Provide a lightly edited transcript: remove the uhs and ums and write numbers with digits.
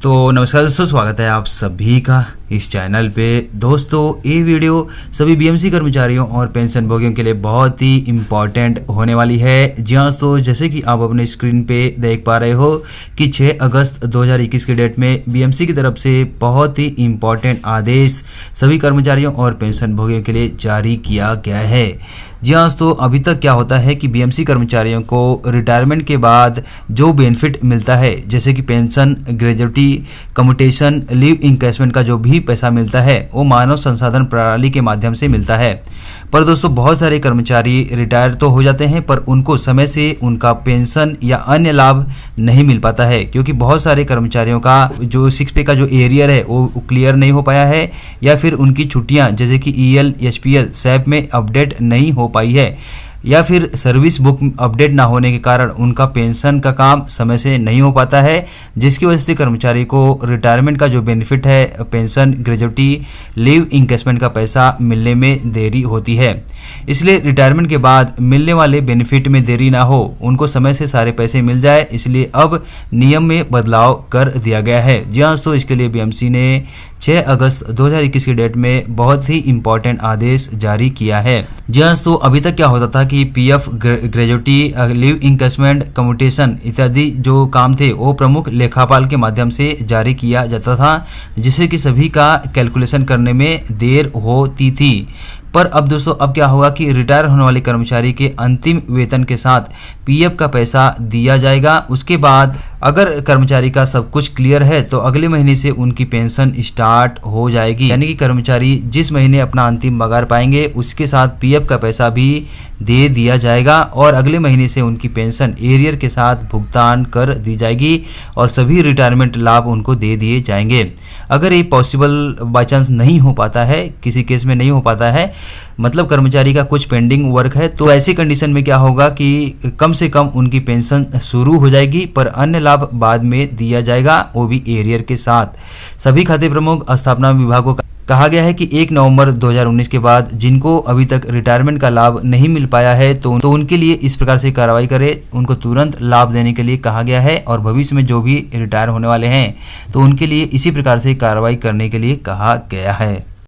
तो नमस्कार दोस्तों, स्वागत है आप सभी का इस चैनल पे। दोस्तों ये वीडियो सभी बीएमसी कर्मचारियों और पेंशन भोगियों के लिए बहुत ही इम्पॉर्टेंट होने वाली है। जी हाँ दोस्तों, जैसे कि आप अपने स्क्रीन पे देख पा रहे हो कि 6 अगस्त 2021 की डेट में बीएमसी की तरफ से बहुत ही इम्पॉर्टेंट आदेश सभी कर्मचारियों और पेंशन भोगियों के लिए जारी किया गया है। जी हाँ दोस्तों, अभी तक क्या होता है कि बीएमसी कर्मचारियों को रिटायरमेंट के बाद जो बेनिफिट मिलता है, जैसे कि पेंशन, ग्रेजुटी, कम्यूटेशन, लीव इंकैशमेंट का जो भी पैसा मिलता है वो मानव संसाधन प्रणाली के माध्यम से मिलता है। पर दोस्तों बहुत सारे कर्मचारी रिटायर तो हो जाते हैं पर उनको समय से उनका पेंशन या अन्य लाभ नहीं मिल पाता है, क्योंकि बहुत सारे कर्मचारियों का जो 6 पे का जो एरियर है वो क्लियर नहीं हो पाया है, या फिर उनकी छुट्टियां जैसे कि ईएल, एचपीएल, सैप में अपडेट नहीं हो पाई है, या फिर सर्विस बुक अपडेट ना होने के कारण उनका पेंशन का काम समय से नहीं हो पाता है, जिसकी वजह से कर्मचारी को रिटायरमेंट का जो बेनिफिट है, पेंशन, ग्रेजुटी, लीव इंकैशमेंट का पैसा मिलने में देरी होती है। इसलिए रिटायरमेंट के बाद मिलने वाले बेनिफिट में देरी ना हो, उनको समय से सारे पैसे मिल जाए, इसलिए अब नियम में बदलाव कर दिया गया है। जी हाँ दोस्तों, इसके लिए बीएमसी ने 6 अगस्त 2021 की डेट में बहुत ही इंपॉर्टेंट आदेश जारी किया है। जी हाँ दोस्तों, अभी तक क्या होता था कि पीएफ, ग्रेजुटी, लीव इंकैशमेंट, कम्यूटेशन इत्यादि जो काम थे वो प्रमुख लेखापाल के माध्यम से जारी किया जाता था, जिससे कि सभी का कैलकुलेशन करने में देर होती थी। पर अब दोस्तों अब क्या होगा कि रिटायर होने वाले कर्मचारी के अंतिम वेतन के साथ पीएफ का पैसा दिया जाएगा। उसके बाद अगर कर्मचारी का सब कुछ क्लियर है तो अगले महीने से उनकी पेंशन स्टार्ट हो जाएगी, यानी कि कर्मचारी जिस महीने अपना अंतिम पगार पाएंगे उसके साथ पीएफ का पैसा भी दे दिया जाएगा और अगले महीने से उनकी पेंशन एरियर के साथ भुगतान कर दी जाएगी और सभी रिटायरमेंट लाभ उनको दे दिए जाएंगे। अगर ये पॉसिबल बाई चांस नहीं हो पाता है, किसी केस में नहीं हो पाता है, मतलब कर्मचारी का कुछ पेंडिंग वर्क है, तो ऐसी कंडीशन में क्या होगा कि कम से कम उनकी पेंशन शुरू हो जाएगी पर अन्य लाभ बाद में दिया जाएगा, वो भी एरियर के साथ। सभी खाते प्रमुख स्थापना विभागों को कहा गया है कि 1 नवंबर 2019 के बाद जिनको अभी तक रिटायरमेंट का लाभ नहीं मिल पाया है तो उनके लिए इस प्रकार से कार्रवाई करें, उनको तुरंत लाभ देने के लिए कहा गया है। और भविष्य में जो भी रिटायर होने वाले हैं तो उनके लिए इसी प्रकार से कार्रवाई करने के लिए कहा गया है।